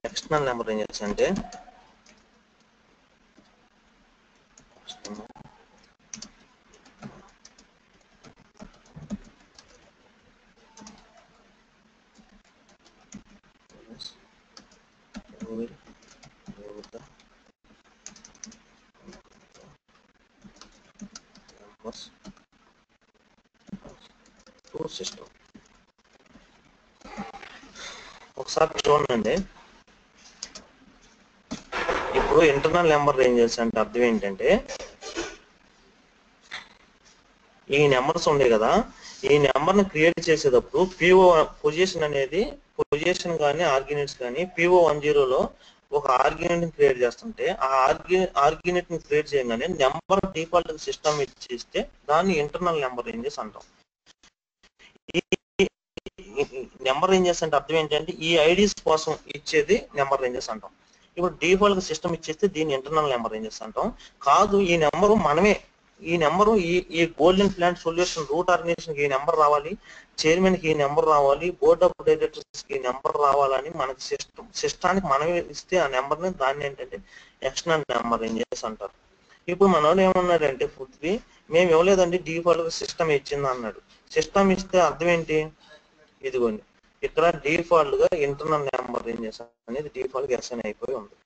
External number ranges అంటే సిస్టమ్. ఒకసారి చూడండి, ఇప్పుడు ఇంటర్నల్ నెంబర్ రేంజెస్ అంటే అర్థం ఏంటంటే ఈ నెంబర్స్ ఉన్నాయి కదా, ఈ నెంబర్ ని క్రియేట్ చేసేటప్పుడు పిఓ పొజిషన్ అనేది పొజిషన్ కానీ ఆర్గ్యుమెంట్స్ కానీ PO10లో ఒక ఆర్గ్యుమెంట్ ని క్రియేట్ చేస్తుంటే ఆ ఆర్గ్యుమెంట్ ని క్రియేట్ చేయగానే నెంబర్ డిఫాల్ట్ సిస్టమ్ ఇచ్చేస్తే దాన్ని ఇంటర్నల్ నెంబర్ రేంజెస్ అంటాం. నెంబర్ రేంజెస్ అంటే అర్థం ఏంటంటే ఈ ఐడీస్ కోసం ఇచ్చేది నెంబర్ రేంజెస్ అంటాం. ఇప్పుడు డిఫాల్ట్ గా సిస్టమ్ ఇచ్చేస్తే దీన్ని ఇంటర్నల్ నెంబర్ రేంజెస్ అంటాం. కాదు ఈ నెంబరు మనమే, ఈ నెంబరు ఈ golden plan solution root organization కి ఈ నెంబర్ రావాలి, చైర్మన్ కి ఈ నెంబర్ రావాలి, బోర్డ్ ఆఫ్ డైరెక్టర్స్ కి ఈ నెంబర్ రావాలని మనకి సిస్టానికి మనమే ఇస్తే ఆ నెంబర్ ని దాన్ని ఏంటంటే ఎక్స్టర్నల్ నెంబర్ రేంజెస్ అంటారు. ఇప్పుడు మనోడు ఏమన్నాడంటే పృథ్వీ మేము ఇవ్వలేదండి డిఫాల్ట్ గా సిస్టమ్ ఇచ్చింది అన్నాడు. సిస్టమ్ ఇస్తే అర్థం ఏంటి? ఇదిగోండి ఇక్కడ డిఫాల్ట్ గా ఇంటర్నల్ నెంబర్ రేంజెస్ అనేది డిఫాల్ట్ గా అసైన్ అయిపోయి ఉంది.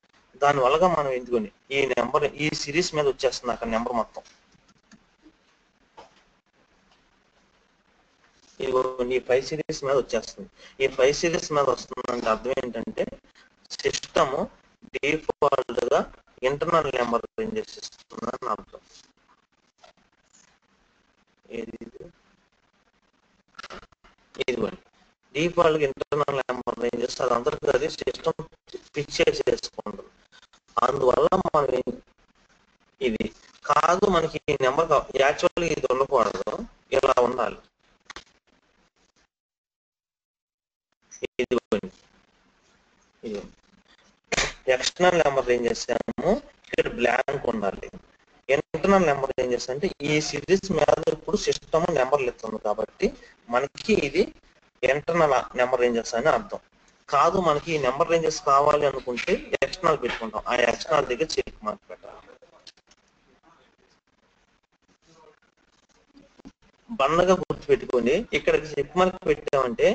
దాని వల్లగా మనం ఎందుకోండి ఈ నెంబర్ ఈ సిరీస్ మీద వచ్చేస్తుంది అక్కడ నెంబర్ మొత్తం. ఇదిగోండి ఈ 5 సిరీస్ మీద వచ్చేస్తుంది. ఈ 5 సిరీస్ మీద వస్తుందంటే అర్థం ఏంటంటే సిస్టమ్ డిఫాల్ట్ గా ఇంటర్నల్ నెంబర్ రేంజెస్ ఇస్తుందని అర్థం. ఇదిగోండి డిఫాల్ట్ ఇంటర్నల్ నెంబర్ రేంజెస్ అది అందరికీ అది సిస్టమ్ ఫిక్స్ చేసుకుంటుంది. అందువల్ల మనం ఇది కాదు మనకి ఈ నెంబర్ యాక్చువల్గా ఇది ఉండకూడదు, ఇలా ఉండాలి. ఇదిగోండి ఇది ఎక్స్టర్నల్ నెంబర్ రేంజెస్ ఏమో ఇక్కడ బ్లాంక్ ఉండాలి. ఇంటర్నల్ నెంబర్ రేంజెస్ అంటే ఈ సిరీస్ మీద ఇప్పుడు సిస్టమ్ నెంబర్లు ఇస్తుంది కాబట్టి మనకి ఇది ఇంటర్నల్ నెంబర్ రేంజెస్ అని అర్థం. కాదు మనకి ఈ నెంబర్ రేంజెస్ కావాలి అనుకుంటే ఎక్స్టర్నల్ పెట్టుకుంటాం. ఆ ఎక్స్టర్నల్ దగ్గర చెక్ మార్క్ పెట్టాలి. బండగా గుర్తుపెట్టుకోండి, ఇక్కడ చెక్ మార్క్ పెట్టామంటే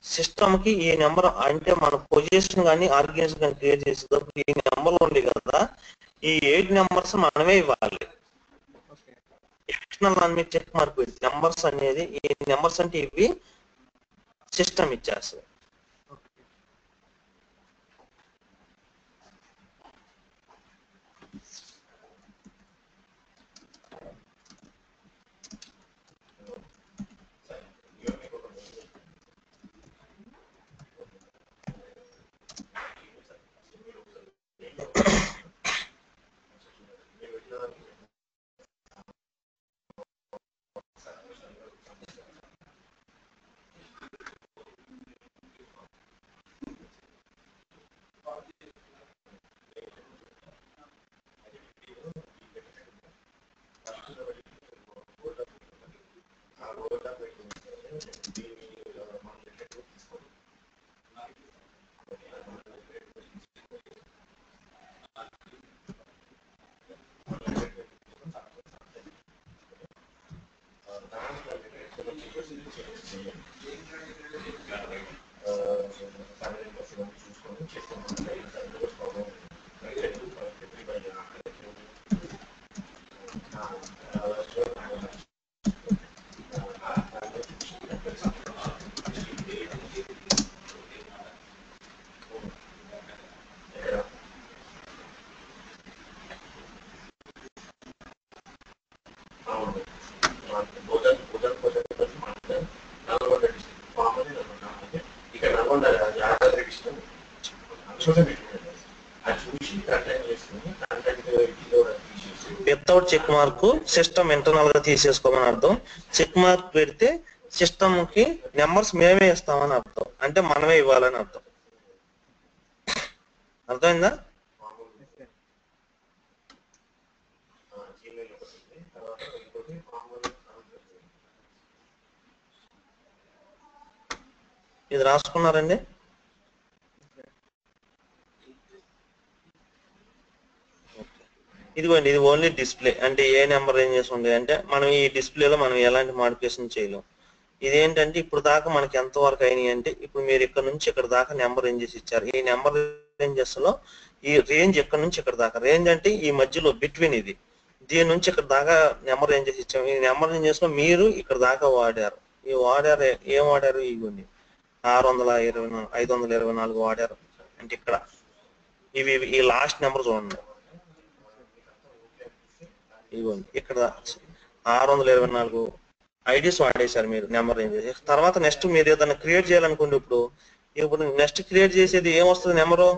సిస్టమ్ కి ఈ నెంబర్ అంటే మన పొజిషన్ కానీ ఆర్గనైజేషన్ కానీ క్రియేట్ చేసేటప్పుడు ఈ నెంబర్ ఉంది కదా, ఈ 8 నెంబర్స్ మనమే ఇవ్వాలి. ఎక్స్టర్నల్ దాని మీద చెక్ మార్క్ పెట్టి నెంబర్స్ అనేది ఈ నెంబర్స్ అంటే ఇవి సిస్టమ్ ఇచ్చేస్తుంది. ఇక్కడ నల్గొండ యాదాద్రి డిస్ట్రిక్ట్ చూడండి అది చూసి కంటైన్ చేసుకుని కంటైన్ తీసేసి without check mark system internal గా తీసేసుకోమని అర్థం. చెక్ మార్క్ పెడితే సిస్టమ్ కి నెంబర్స్ మేమే ఇస్తామని అర్థం, అంటే మనమే ఇవ్వాలని అర్థం. అర్థమైందా? ఇది రాసుకున్నారండి? ఇదిగోండి, ఇది ఓన్లీ డిస్ప్లే. అంటే ఏ నెంబర్ ఏం చేసి ఉంది అంటే మనం ఈ డిస్ప్లేలో మనం ఎలాంటి మాడిఫికేషన్ చేయలేం. ఇదేంటంటే ఇప్పుడు దాకా మనకి ఎంత వరకు అయినాయి అంటే, ఇప్పుడు మీరు ఇక్కడ నుంచి ఇక్కడ దాకా నెంబర్ రేంజెస్ ఇచ్చారు. ఈ నెంబర్ రేంజెస్ లో ఈ రేంజ్ ఇక్కడ నుంచి ఇక్కడ దాకా, రేంజ్ అంటే ఈ మధ్యలో బిట్వీన్ ఇది, దీని నుంచి ఇక్కడ దాకా నెంబర్ రేంజెస్ ఇచ్చాము. ఈ నెంబర్ రేంజెస్ లో మీరు ఇక్కడ దాకా వాడారు. ఈ వాడారు ఏం వాడారు? ఇవ్వండి 624 524 వాడారు. అంటే ఇక్కడ ఇవి ఈ లాస్ట్ నెంబర్ చూడండి, ఇవ్వండి ఇక్కడ 624 ఐడీస్ వాడేశారు మీరు నెంబర్ రేంజ్. తర్వాత నెక్స్ట్ మీరు ఏదైనా క్రియేట్ చేయాలనుకోండి, ఇప్పుడు నెక్స్ట్ క్రియేట్ చేసేది ఏమొస్తుంది? నెంబరు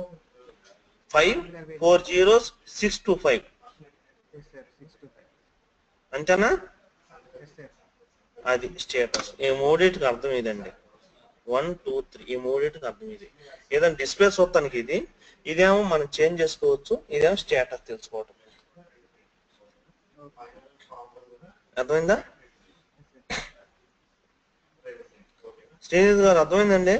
540625 అంతేనా? అది స్టేటస్. ఈ మూడింటికి అర్థం ఇదండి. 1 2 3 ఈ మూడింటికి అర్థం ఇది. ఏదైనా డిస్ప్లే చూడటానికి ఇది, ఇదేమో మనం చేంజ్ చేసుకోవచ్చు, ఇదేమో స్టేటస్ తెలుసుకోవటం. అర్థమైందా? శ్రీనిధి గారు అర్థమైందండి?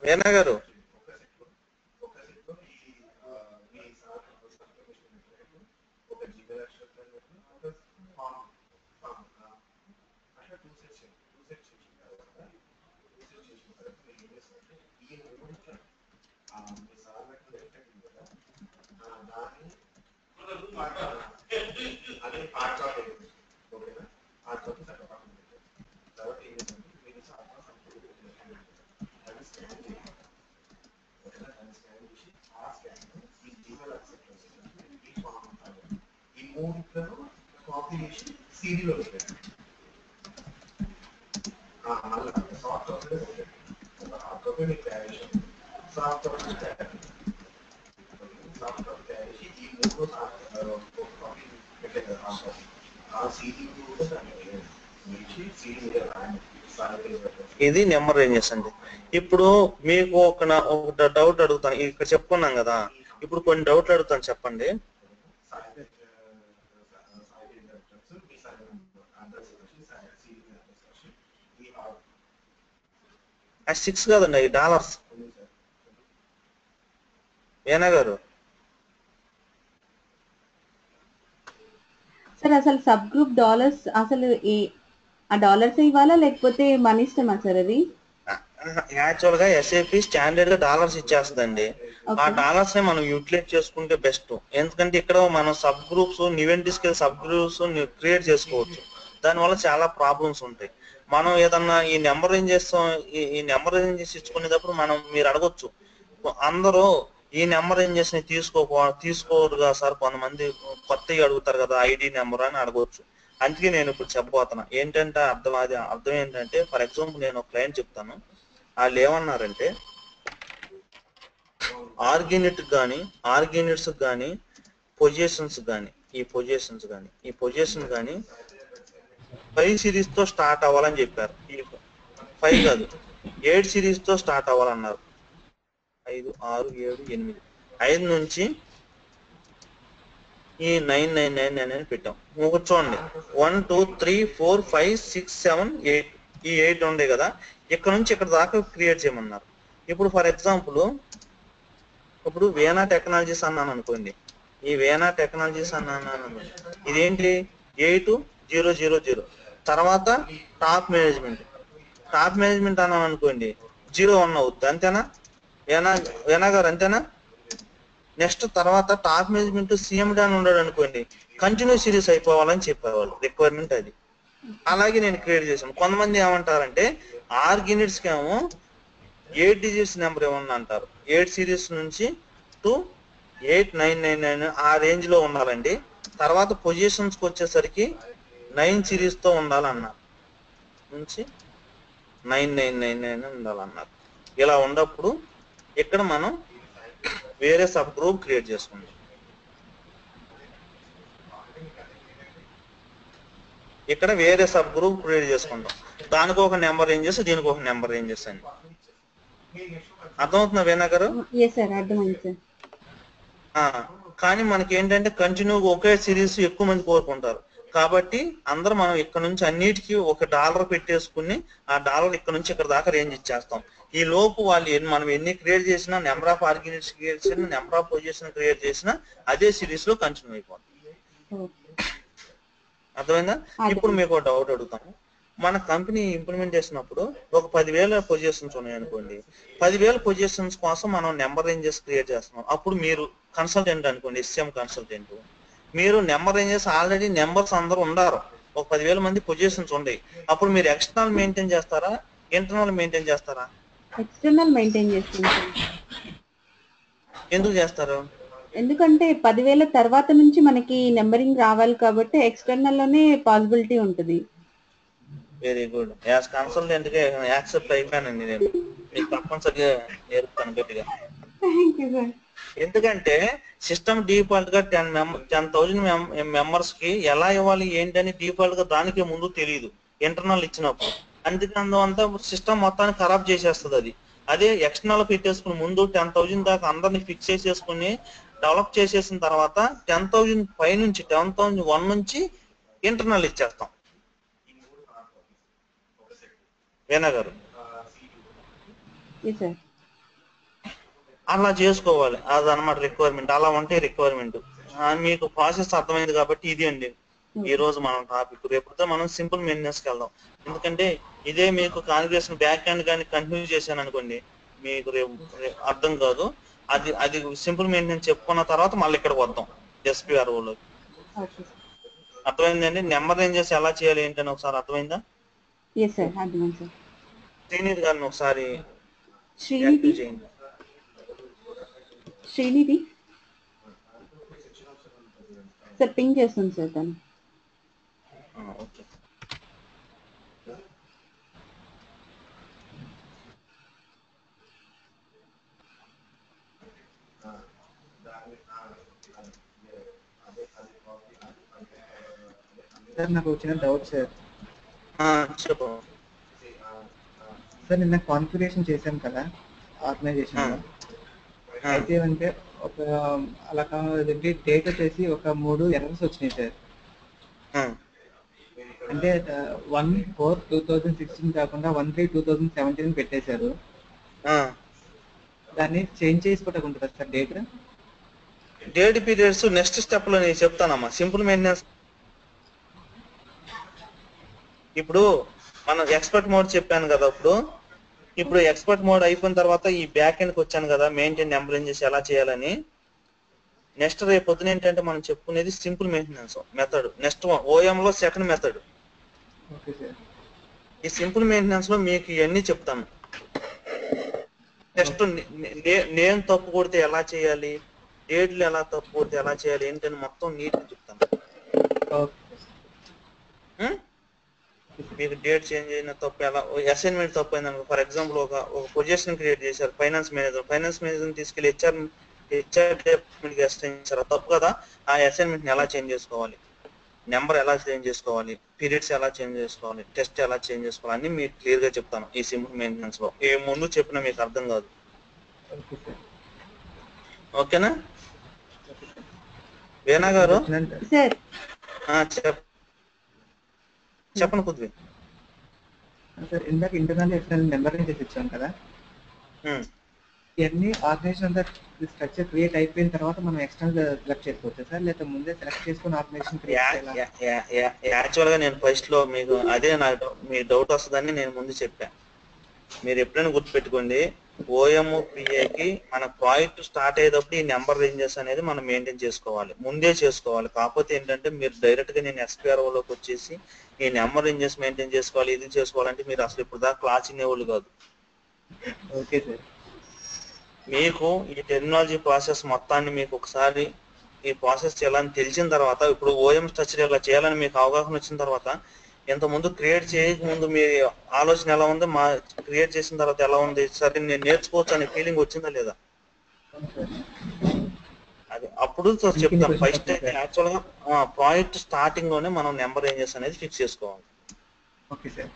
వేనా గారు కాపీ చేసి సిడీలో పెట్టారు. మళ్ళీ సాఫ్ట్ కాపీ హార్డ్ కాపీ మీకు తయారు చేసాం. సాఫ్ట్ కాపీ తయారు చేసి ఈ మూడు కాపీ పెట్టారు కదా హార్డ్ కాపీ, ఆ సిడీ కూడా దాన్ని సిడీ మీద రాయండి. ఇది నెంబర్ రేంజెస్ అండి. ఇప్పుడు మీకు ఒక డౌట్ అడుగుతాను, ఇక్కడ చెప్పుకున్నాం కదా, ఇప్పుడు కొన్ని డౌట్లు అడుగుతాను, చెప్పండి. అది 6 కాదండి, అవి డాలర్స్. ఏనా గారు సార్ అసలు సబ్ గ్రూప్ డాలర్స్ అసలు ఆ డాలర్స్ ఇవ్వాలా లేకపోతే మన ఇష్టమా సార్ అది? యాక్చువల్ గా ఎస్ఏపి స్టాండర్డ్ గా డాలర్స్ ఇచ్చేస్తుందండి. ఆ డాలర్స్ ని మనం యూటిలైజ్ చేసుకుంటే బెస్ట్. ఎందుకంటే ఇక్కడ మనం సబ్ గ్రూప్స్ న్యూవెంటిస్కి సబ్ గ్రూప్స్ క్రియేట్ చేసుకోవచ్చు. దానివల్ల చాలా ప్రాబ్లమ్స్ ఉంటాయి. మనం ఏదన్నా ఈ నెంబర్ ఏం చేస్తాం, ఈ నెంబర్ ఏం చేసి ఇచ్చుకునేటప్పుడు మీరు అడగొచ్చు, అందరూ ఈ నెంబర్ ఏం చేసి తీసుకోరు కదా సార్, కొంతమంది కొత్తగా అడుగుతారు కదా ఐడి నెంబర్ అని అడగవచ్చు. అందుకే నేను ఇప్పుడు చెప్పబోతున్నా ఏంటంటే అర్థం ఏంటంటే, ఫర్ ఎగ్జాంపుల్ నేను ఒక క్లయింట్ చెప్తాను. వాళ్ళు ఏమన్నారంటే ఆర్గ్యూనిట్ కానీ ఆర్గ్యూనిట్స్ కానీ పొజిషన్స్ కానీ ఈ పొజిషన్ కానీ 5 సిరీస్ తో స్టార్ట్ అవ్వాలని చెప్పారు. ఈ 5 కాదు 8 సిరీస్ తో స్టార్ట్ అవ్వాలన్నారు. 5 6 7 8 5 నుంచి ఈ 999 అని పెట్టాం. చూడండి 1 2 3 4 5 6 7 8 ఈ 8 ఉండే కదా, ఇక్కడ నుంచి ఇక్కడ దాకా క్రియేట్ చేయమన్నారు. ఇప్పుడు ఫర్ ఎగ్జాంపుల్ ఇప్పుడు వేనా టెక్నాలజీస్ అన్నాను అనుకోండి, ఈ వేనా టెక్నాలజీస్ అన్నాను, ఇదేంటి 8000 తర్వాత టాప్ మేనేజ్మెంట్ టాప్ మేనేజ్మెంట్ అన్నాం అనుకోండి 01 అవుతుంది, అంతేనా? వేనా గారు అంతేనా? నెక్స్ట్ తర్వాత టాప్ మేనేజ్మెంట్ సీఎం అని ఉన్నాడు అనుకోండి, కంటిన్యూ సిరీస్ అయిపోవాలని చెప్పేవాళ్ళు, రిక్వైర్మెంట్ అది. అలాగే నేను క్రియేట్ చేశాను. కొంతమంది ఏమంటారంటే ఆర్గ్ కి ఏమో 8 డిజిట్స్ నెంబర్ ఏమన్నా అంటారు, 8 సిరీస్ నుంచి టు 8999 ఆ రేంజ్ లో ఉండాలండి. తర్వాత పొజిషన్స్ కి వచ్చేసరికి 9 సిరీస్ తో ఉండాలన్నారు, నుంచి 9999 ఉండాలన్నారు. ఇలా ఉన్నప్పుడు ఇక్కడ మనం వేరే సబ్ గ్రూప్ క్రియేట్ చేసుకుంటాం. ఇక్కడ వేరే సబ్ గ్రూప్ క్రియేట్ చేసుకుంటాం. దానికి ఒక నెంబర్ రేంజెస్, దీనికి ఒక నెంబర్ రేంజెస్ అని. అర్థమవుతుందా వేనా గారు? ఎస్ సార్, అర్థమైంది సార్. కానీ మనకి ఏంటంటే కంటిన్యూగా ఒకే సిరీస్ ఎక్కువ మంది కోరుకుంటారు కాబట్టి అందరూ మనం ఇక్కడ నుంచి అన్నిటికీ $1 పెట్టేసుకుని ఆ డాలర్ ఇక్కడ నుంచి ఇక్కడ దాకా రేంజ్ ఇచ్చేస్తాం. ఈ లోపు వాళ్ళు మనం ఎన్ని క్రియేట్ చేసినా, నెంబర్ ఆఫ్ ఆర్గ్యుమెంట్స్ క్రియేట్ చేసినా, నెంబర్ ఆఫ్ పొజిషన్ క్రియేట్ చేసినా అదే సిరీస్ లో కంటిన్యూ అయిపోతుంది. అర్థమైందా? ఇప్పుడు మీకు డౌట్ అడుగుతాము. మన కంపెనీ ఇంప్లిమెంట్ చేసినప్పుడు ఒక 10,000 పొజిషన్స్ ఉన్నాయి అనుకోండి, 10,000 పొజిషన్స్ కోసం మనం నెంబర్ రేంజెస్ క్రియేట్ చేస్తున్నాం. అప్పుడు మీరు కన్సల్టెంట్ అనుకోండి, ఎస్ఎం కన్సల్టెంట్, మీరు నెంబర్ రేంజెస్ ఆల్రెడీ నెంబర్స్ అందరూ ఉండారు, ఒక 10,000 మంది పొజిషన్స్ ఉన్నాయి. అప్పుడు మీరు ఎక్స్టర్నల్ మెయింటైన్ చేస్తారా, ఇంటర్నల్ మెయింటైన్ చేస్తారా? ఎక్స్టర్నల్ మెయింటైన్ చేస్తాం. ఎందుకు చేస్తారు? ఎందుకంటే 10,000 తర్వాత నుంచి మనకి నెంబరింగ్ రావాలి కాబట్టి ఎక్స్టర్నల్ లోనే పాసిబిలిటీ ఉంటుంది. Very good. యాజ్ కన్సల్టెంట్ గా యాక్సెప్ట్ అయిపోయానండి నేను, మీకు తప్పనిసరిగా నేర్పుతాను గట్టిగా. Thank you sir. ఎందుకంటే సిస్టమ్ డిఫాల్ట్ గా 10,000 మెంబర్స్ కి ఎలా ఇవ్వాలి ఏంటని డిఫాల్ట్ గా దానికి ముందు తెలియదు ఇంటర్నల్ ఇచ్చినప్పుడు. అందుకంతా సిస్టమ్ మొత్తాన్ని ఖరాబ్ చేసేస్తుంది అది. అదే ఎక్స్టర్నల్ పెట్టేసుకుని ముందు 10,000 దాకా అందరిని ఫిక్స్ చేసేసుకుని డెవలప్ చేసేసిన తర్వాత 10,000 పై నుంచి 10,001 నుంచి ఇంటర్నల్ ఇచ్చేస్తాం. వేనా గారు అలా చేసుకోవాలి, అదనమాట రిక్వైర్మెంట్. అలా ఉంటే రిక్వైర్మెంట్. మీకు ప్రాసెస్ అర్థమైంది కాబట్టి ఇది అండి ఈ రోజు మనం టాపిక్. రేపుతో మనం సింపుల్ మెయింటెనెన్స్ కి వెళ్దాం. ఎందుకంటే ఇదే మీకు కాన్ఫిగరేషన్ బ్యాక్ హ్యాండ్ కానీ కంటిన్యూ చేశాను అనుకోండి, మీకు రేపు అర్థం కాదు. అది సింపుల్ మెయింటెనెన్స్ చెప్పుకున్న తర్వాత మళ్ళీ ఇక్కడికి వద్దాం ఎస్పీఆర్ఓలో. అర్థమైందండి? నెంబర్ రేంజెస్ ఎలా చేయాలి ఏంటని ఒకసారి అర్థమైందా? శ్రీనిధి గారిని ఒకసారి చేయండి. శ్రీనిధి సార్ పింగ్ చేస్తుంది సార్ తను. ఓకే. సార్ నాకు వచ్చిన డౌట్ సార్. చెప్పు సార్ నిన్న కాన్ఫిగరేషన్ చేశాను కదా ఆర్గనైజేషన్ లో, అయితే అంటే ఒక అలా కావాలంటే డేట్ వచ్చేసి ఒక 3 ఎర్రర్స్ వచ్చినాయి సార్. అంటే 1/4/2016 కాకుండా 1/3/2017 పెట్టేశారు. దాన్ని చేంజ్ చేసుకోవటం ఉంటుందా sir date periods next step లో నేను చెప్తానమ్మా. సింపుల్ మెయింటెనెన్స్ ఇప్పుడు మనం ఎక్స్పర్ట్ మోడ్ చెప్పాను కదా. ఇప్పుడు ఎక్స్పర్ట్ మోడ్ అయిపోయిన తర్వాత ఈ బ్యాక్ ఎండ్కి వచ్చాను కదా, మెయింటైన్ నెంబర్ చేసి ఎలా చేయాలని. నెక్స్ట్ రేపు పొద్దున ఏంటంటే మనం చెప్పుకునేది simple maintenance method. Next OM లో సెకండ్ మెథడ్. ఈ సింపుల్ మెయింటెనెన్స్ లో మీకు ఇవన్నీ చెప్తాను. నెక్స్ట్ నేమ్ తప్పు కొడితే ఎలా చేయాలి, డేట్లు ఎలా తప్పు కొడితే ఎలా చేయాలి ఏంటని మొత్తం నీట్ చెప్తాను. మీకు డేట్ చేంజ్ అయిన తప్పు ఎలా, అసైన్మెంట్ తప్పు అయిందనుకో, ఫర్ ఎగ్జాంపుల్ ఒక పొజిషన్ క్రియేట్ చేశారు ఫైనాన్స్ మేనేజర్ తీసుకెళ్లి హెచ్ఆర్ డిపార్ట్మెంట్ కి అసైన్ చేశారు, తప్పు కదా. ఆ అసైన్మెంట్ ని ఎలా చేంజ్ చేసుకోవాలి, నెంబర్ ఎలా చేంజ్ చేసుకోవాలి, పీరియడ్స్ ఎలా చేంజ్ చేసుకోవాలి, టెస్ట్ ఎలా చేంజ్ చేసుకోవాలి అన్ని మీకు క్లియర్ గా చెప్తాను ఈ సింపుల్ మెయింటెనెన్స్ లో. ఏ ముందు చెప్పినా మీకు అర్థం కాదు. ఓకేనా వేనా గారు? చెప్పండి కుద్వి. ఇందాక ఇంటర్నల్ ఎక్స్టర్నల్ నెంబర్ రేంజెస్ ఇచ్చాం కదా, ఇవన్నీ ఆర్గనైజేషన్ అంతా స్ట్రక్చర్ క్రియేట్ అయిపోయిన తర్వాత మనం ఎక్స్టర్నల్ సెలెక్ట్ చేసుకోవచ్చు సార్, లేదా ముందే సెలెక్ట్ చేసుకుని ఆర్గనైజేషన్ క్రియేట్ చేయాలి? యాక్చువల్ గా నేను ఫస్ట్ లో మీకు అదే నాకు మీ డౌట్ వస్తుందని నేను ముందు చెప్పాను. మీరు ఎప్పుడైనా గుర్తుపెట్టుకోండి, ఓఎం పిఏకి మన ప్రాజెక్ట్ స్టార్ట్ అయ్యేటప్పుడు ఈ నెంబర్ రేంజెస్ అనేది మనం మెయింటైన్ చేసుకోవాలి, ముందే చేసుకోవాలి. కాకపోతే ఏంటంటే మీరు డైరెక్ట్ గా నేను ఎస్పీఆర్ఓలోకి వచ్చేసి ఈ నెంబర్ రేంజెస్ మెయింటైన్ చేసుకోవాలి, ఇది చేసుకోవాలంటే మీరు అసలు ఇప్పుడు దాకా క్లాస్ ఇనేవాళ్ళు కాదు. Okay sir. మీకు ఈ టెక్నాలజీ ప్రాసెస్ మొత్తాన్ని మీకు ఒకసారి ఈ ప్రాసెస్ చేయాలని తెలిసిన తర్వాత, ఇప్పుడు ఓఎం స్ట్రక్చర్ ఇలా చేయాలని మీకు అవగాహన వచ్చిన తర్వాత, ఇంత ముందు క్రియేట్ చేయక ముందు మీ ఆలోచన ఎలా ఉంది, మా క్రియేట్ చేసిన తర్వాత ఎలా ఉంది, సరే నేను నేర్చుకోవచ్చు అనే ఫీలింగ్ వచ్చిందా లేదా? అది అప్పుడు చెప్తాం. ఫస్ట్ యాక్చువల్ గా ప్రాజెక్ట్ స్టార్టింగ్ లోనే మనం నెంబర్ రేంజెస్ అనేది ఫిక్స్ చేసుకోవాలి. Okay sir.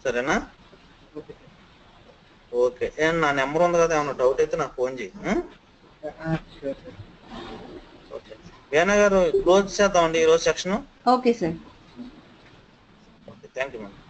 సరేనా? ఓకే. నా నెంబర్ ఉంది కదా, ఏమన్నా డౌట్ అయితే నాకు ఫోన్ చేయి. ఓకే వేణా గారు, క్లోజ్ చేద్దామండి ఈరోజు section. Okay sir. Okay, thank you madam.